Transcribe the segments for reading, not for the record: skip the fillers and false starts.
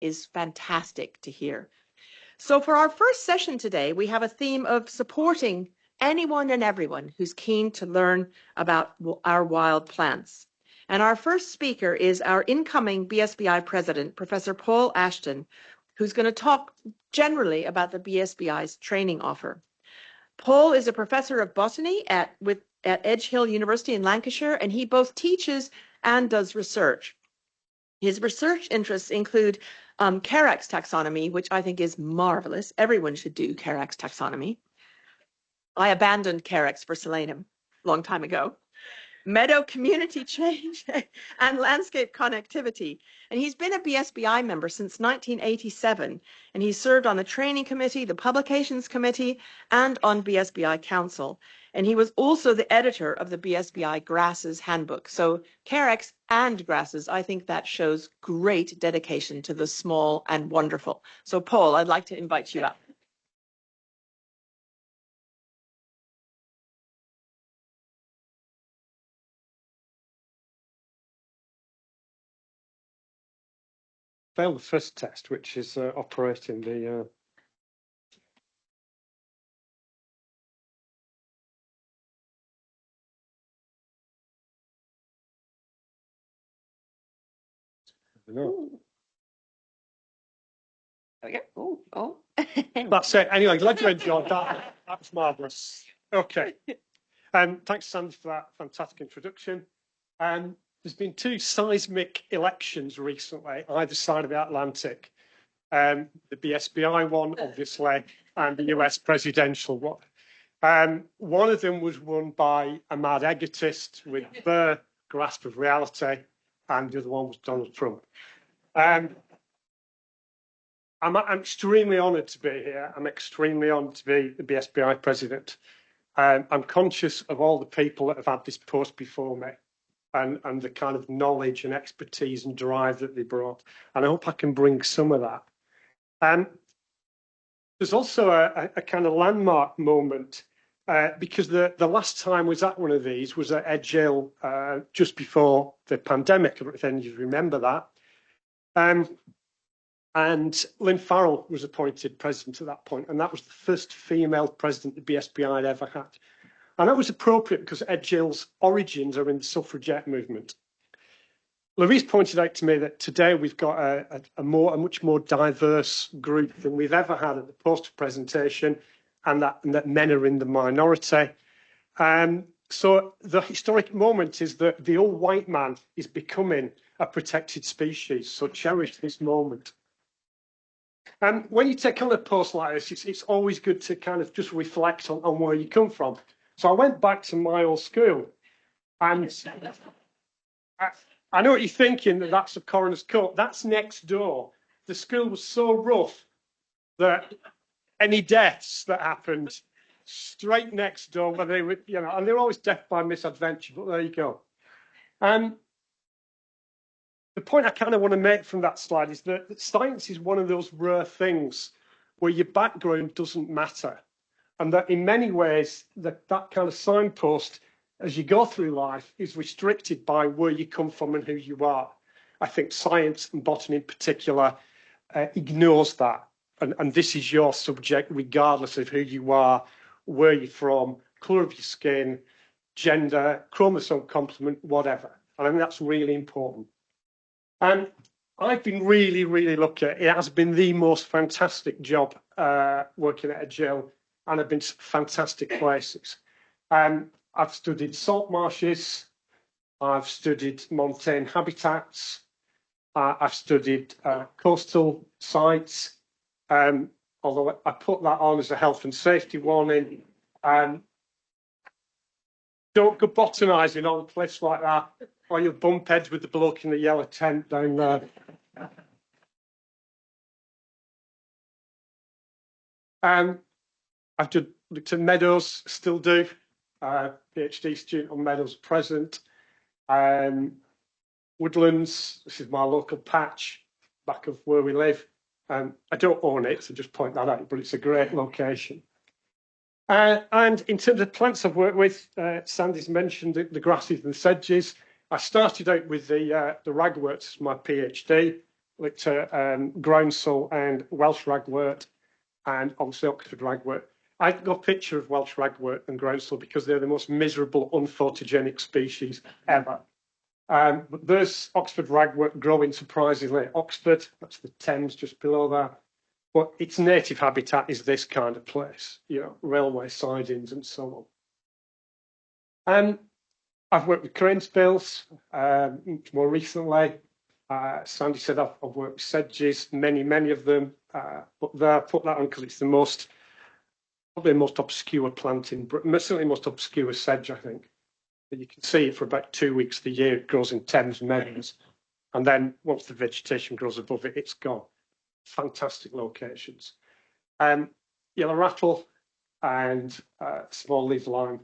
is fantastic to hear. So for our first session today, we have a theme of supporting anyone and everyone who's keen to learn about our wild plants. And our first speaker is our incoming BSBI President, Professor Paul Ashton, who's going to talk generally about the BSBI's training offer. Paul is a professor of botany at Edge Hill University in Lancashire, and he both teaches and does research. His research interests include Kerak's taxonomy, which I think is marvelous. Everyone should do Kerak's taxonomy. I abandoned Kerak's for Solanum a long time ago. Meadow community change and landscape connectivity. And he's been a BSBI member since 1987, and he served on the training committee, the publications committee, and on BSBI Council. And he was also the editor of the BSBI Grasses Handbook. So Carex and grasses, I think that shows great dedication to the small and wonderful. So Paul, I'd like to invite you up. Failed the first test, which is operating the Okay. Oh. That's it. Anyway, glad you enjoyed that. That was marvellous. Okay. Thanks, Sandy, for that fantastic introduction. There's been two seismic elections recently, either side of the Atlantic. The BSBI one, obviously, and the US presidential one. One of them was won by a mad egotist with their grasp of reality, and the other one was Donald Trump. I'm extremely honoured to be here. I'm extremely honoured to be the BSBI president. I'm conscious of all the people that have had this post before me and the kind of knowledge and expertise and drive that they brought. And I hope I can bring some of that. There's also a kind of landmark moment because the last time I was at one of these was at Edge Hill just before the pandemic. I don't know if any of you remember that. And Lynn Farrell was appointed president at that point, and that was the first female president the BSBI had ever had. And that was appropriate because Edge Hill's origins are in the suffragette movement. Louise pointed out to me that today we've got a much more diverse group than we've ever had at the poster presentation, and that men are in the minority. So the historic moment is that the old white man is becoming a protected species. So cherish this moment. And when you take on a post like this, it's always good to kind of just reflect on where you come from. So I went back to my old school, and I know what you're thinking, that that's a coroner's court. That's next door. The school was so rough that any deaths that happened straight next door, where they were, and they were always death by misadventure, but there you go. The point I kind of want to make from that slide is that science is one of those rare things where your background doesn't matter. And that in many ways, that kind of signpost as you go through life is restricted by where you come from and who you are. I think science and botany in particular ignores that. And this is your subject, regardless of who you are, where you're from, colour of your skin, gender, chromosome complement, whatever. And I think that's really important. And I've been really, really lucky. It has been the most fantastic job working at Edge Hill, and I've been to fantastic places. I've studied salt marshes, I've studied montane habitats, I've studied coastal sites, although I put that on as a health and safety warning. Don't go botanising on cliffs like that, or you'll bump heads with the bloke in the yellow tent down there. I've looked at meadows, still do. PhD student on meadows at present. Woodlands, this is my local patch, back of where we live. I don't own it, so just point that out, but it's a great location. And in terms of plants I've worked with, Sandy's mentioned the grasses and sedges. I started out with the ragworts as my PhD, looked at groundsel and Welsh ragwort, and obviously Oxford ragwort. I got a picture of Welsh ragwort and groundsel because they're the most miserable, unphotogenic species ever. But there's Oxford ragwort growing surprisingly at Oxford. That's the Thames just below that. But its native habitat is this kind of place, you know, railway sidings and so on. I've worked with cranesbills more recently. Sandy said I've worked with sedges, many of them. But there, I put that on because it's the most, probably the most obscure plant in Britain, certainly the most obscure sedge, I think. But you can see it for about 2 weeks of the year. It grows in Thames meadows. And then once the vegetation grows above it, it's gone. Fantastic locations. Yellow rattle and small leaf lime.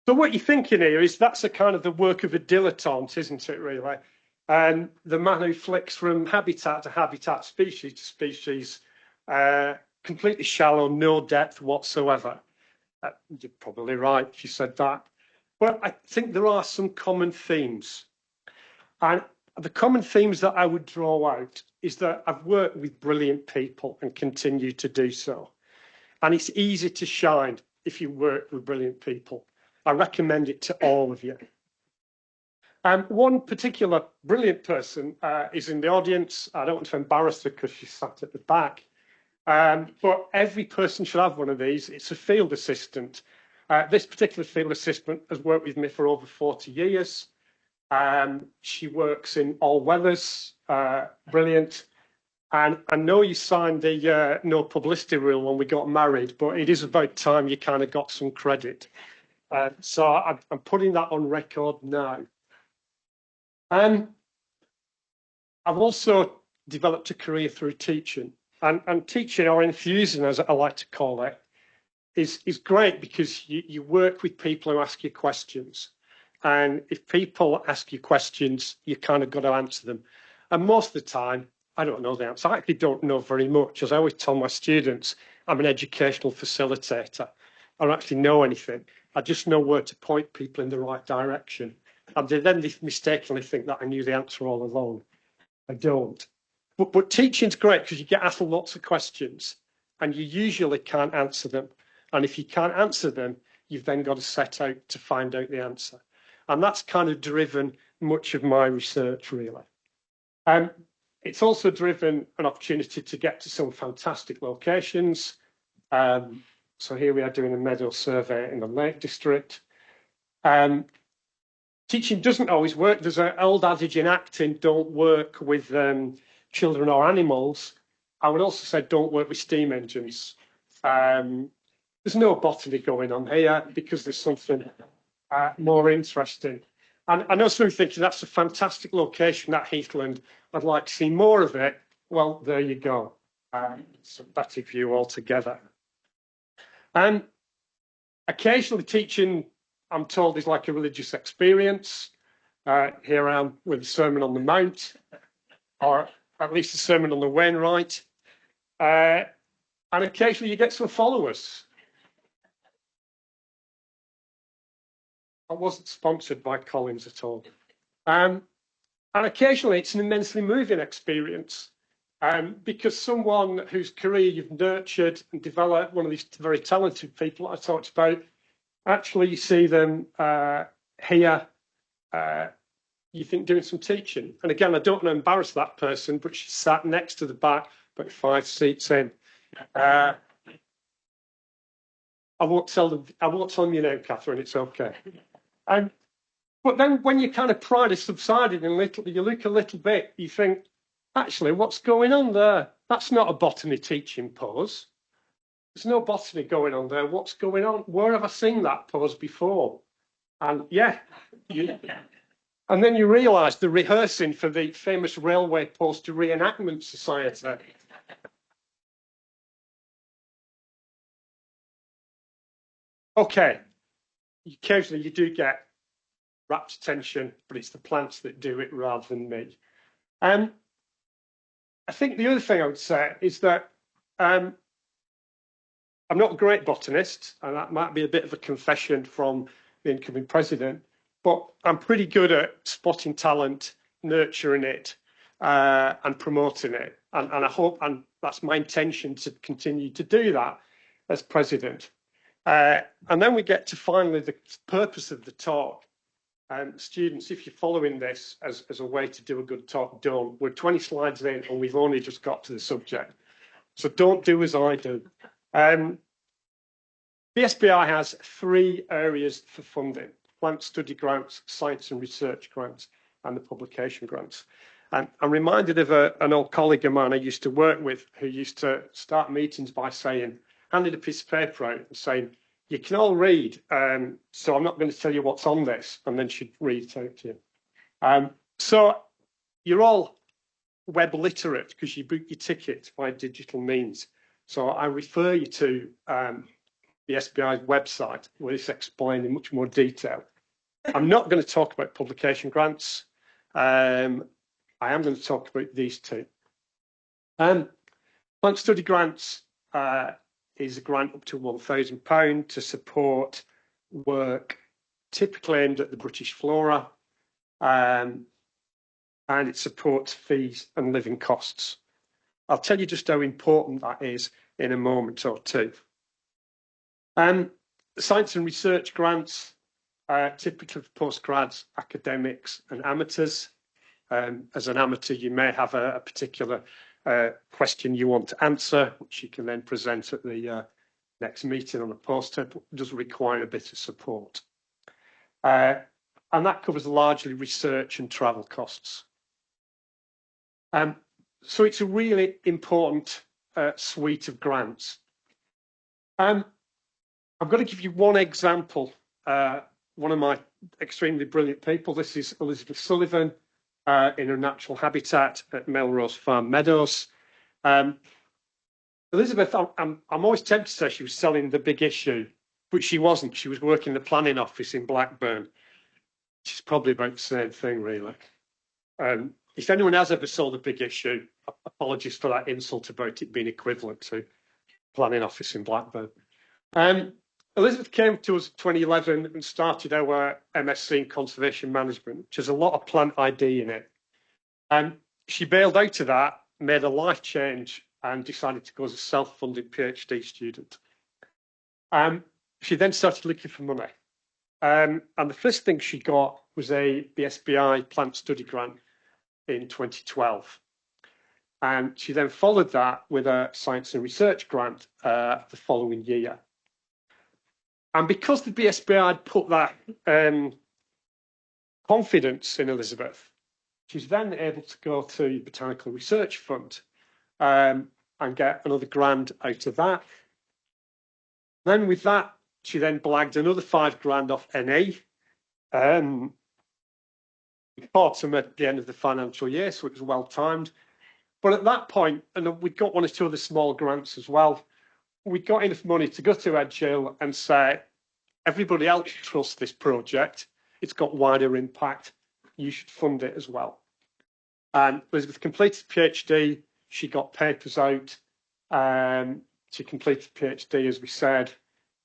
So what you're thinking here is that's a kind of the work of a dilettante, isn't it, really? And the man who flicks from habitat to habitat, species to species, completely shallow, no depth whatsoever. You're probably right if you said that. But I think there are some common themes. And the common themes that I would draw out is that I've worked with brilliant people and continue to do so. And it's easy to shine if you work with brilliant people. I recommend it to all of you. One particular brilliant person is in the audience. I don't want to embarrass her because she's sat at the back. But every person should have one of these. It's a field assistant. This particular field assistant has worked with me for over 40 years. She works in all weathers, brilliant. And I know you signed the no publicity rule when we got married, but it is about time you kind of got some credit. So I'm putting that on record now. I've also developed a career through teaching. And teaching, or infusing as I like to call it, is great because you work with people who ask you questions. And if people ask you questions, you kind of got to answer them. And most of the time, I don't know the answer. I actually don't know very much. As I always tell my students, I'm an educational facilitator. I don't actually know anything. I just know where to point people in the right direction. And they then mistakenly think that I knew the answer all along. I don't. But teaching's great because you get asked lots of questions and you usually can't answer them. And if you can't answer them, you've then got to set out to find out the answer. And that's kind of driven much of my research, really. It's also driven an opportunity to get to some fantastic locations. So here we are doing a meadow survey in the Lake District. Teaching doesn't always work. There's an old adage in acting, don't work with children or animals. I would also say don't work with steam engines. There's no botany going on here because there's something more interesting. And I know some are thinking that's a fantastic location, that heathland. I'd like to see more of it. Well, there you go. It's a better view altogether. Occasionally teaching, I'm told, is like a religious experience. Here I am with a Sermon on the Mount, or at least a Sermon on the Wainwright. And occasionally you get some followers. I wasn't sponsored by Collins at all. And occasionally it's an immensely moving experience because someone whose career you've nurtured and developed, one of these very talented people I talked about, actually you see them here, you think doing some teaching. And again, I don't want to embarrass that person, but she sat next to the back, about 5 seats in. I won't tell them your name, Catherine, it's okay. But then when your kind of pride is subsided and you look a little bit, you think, actually, what's going on there? That's not a botany teaching pose. There's no botany going on there. What's going on? Where have I seen that pose before? And yeah, and then you realise they're rehearsing for the famous Railway Poster Reenactment Society. Okay, occasionally you do get rapt attention, but it's the plants that do it rather than me. I think the other thing I would say is that I'm not a great botanist, and that might be a bit of a confession from the incoming president, but I'm pretty good at spotting talent, nurturing it, and promoting it. And I hope, and that's my intention, to continue to do that as president. And then we get to finally the purpose of the talk. Students, if you're following this as a way to do a good talk, don't. We're 20 slides in and we've only just got to the subject. So don't do as I do. BSBI has 3 areas for funding: plant study grants, science and research grants, and the publication grants. And I'm reminded of an old colleague of mine I used to work with, who used to start meetings by saying, handing a piece of paper out and saying, "You can all read, so I'm not going to tell you what's on this," and then she'd read it out to you. So you're all web literate because you book your tickets by digital means. So I refer you to the SBI's website, where it's explained in much more detail. I'm not going to talk about publication grants. I am going to talk about these 2. Plant study grants is a grant up to £1,000 to support work typically aimed at the British flora, and it supports fees and living costs. I'll tell you just how important that is in a moment or two. Science and research grants, typically for postgrads, academics and amateurs. As an amateur, you may have a particular question you want to answer, which you can then present at the next meeting on a poster, but does require a bit of support. And that covers largely research and travel costs. So it's a really important suite of grants. I'm going to give you one example. One of my extremely brilliant people. This is Elizabeth Sullivan in her natural habitat at Melrose Farm Meadows. Elizabeth, I'm always tempted to say she was selling the big issue, but she wasn't. She was working in the planning office in Blackburn, which is probably about the same thing, really. If anyone has ever sold a big issue, apologies for that insult about it being equivalent to planning office in Blackburn. Elizabeth came to us in 2011 and started our MSc in Conservation Management, which has a lot of plant ID in it. She bailed out of that, made a life change, and decided to go as a self-funded PhD student. She then started looking for money. And the first thing she got was a BSBI plant study grant in 2012. And she then followed that with a science and research grant the following year. And because the BSBI had put that confidence in Elizabeth, she's then able to go to the Botanical Research Fund and get another grant out of that. Then with that, she then blagged another £5,000 off NE. We caught them at the end of the financial year, so it was well timed. But at that point, and we got 1 or 2 other small grants as well, we got enough money to go to Edge Hill and say, everybody else trusts this project. It's got wider impact. You should fund it as well. And Elizabeth completed PhD. She got papers out. She completed PhD, as we said.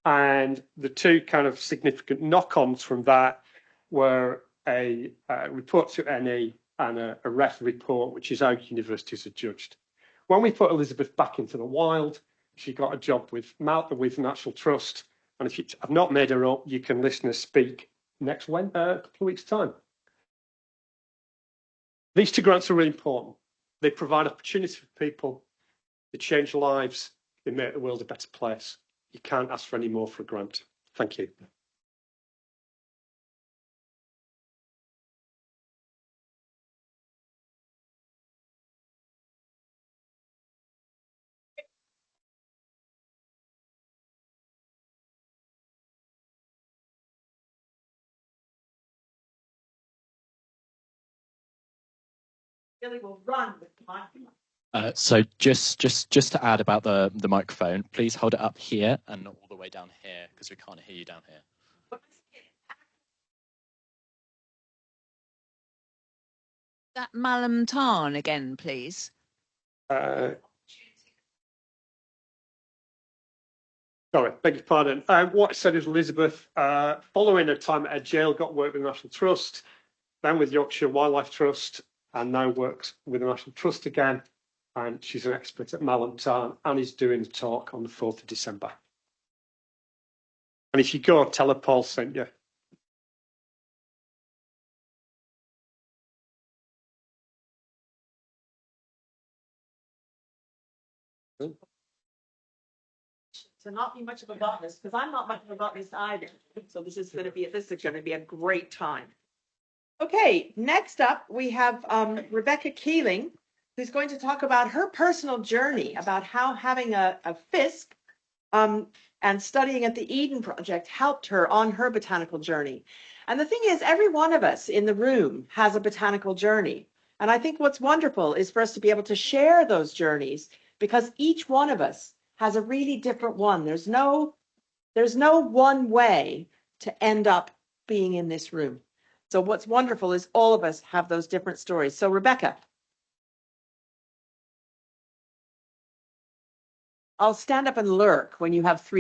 And the 2 kind of significant knock-ons from that were a report to NE and a REF report, which is how universities are judged. When we put Elizabeth back into the wild, she got a job with National Trust. And if you have not made her up, you can listen to speak next Wednesday, a couple of weeks' time. These 2 grants are really important. They provide opportunity for people, they change lives, they make the world a better place. You can't ask for any more for a grant. Thank you. Billy will run with the microphone. So just to add about the microphone, please hold it up here and not all the way down here because we can't hear you down here. That Malam Tarn again, please. Sorry, beg your pardon. What I said is Elizabeth, following her time at a jail, got work with the National Trust, then with Yorkshire Wildlife Trust, and now works with the National Trust again. And she's an expert at Malham Tarn and is doing a talk on the 4th of December. And if you go, tell her Paul sent you. To not be much of a botanist, because I'm not much of a botanist either. So this is going to be a great time. Okay, next up we have Rebecca Keeling, who's going to talk about her personal journey, about how having a FISC and studying at the Eden Project helped her on her botanical journey. And the thing is, every one of us in the room has a botanical journey. And I think what's wonderful is for us to be able to share those journeys, because each one of us has a really different one. There's no one way to end up being in this room. So what's wonderful is all of us have those different stories. So Rebecca, I'll stand up and lurk when you have 3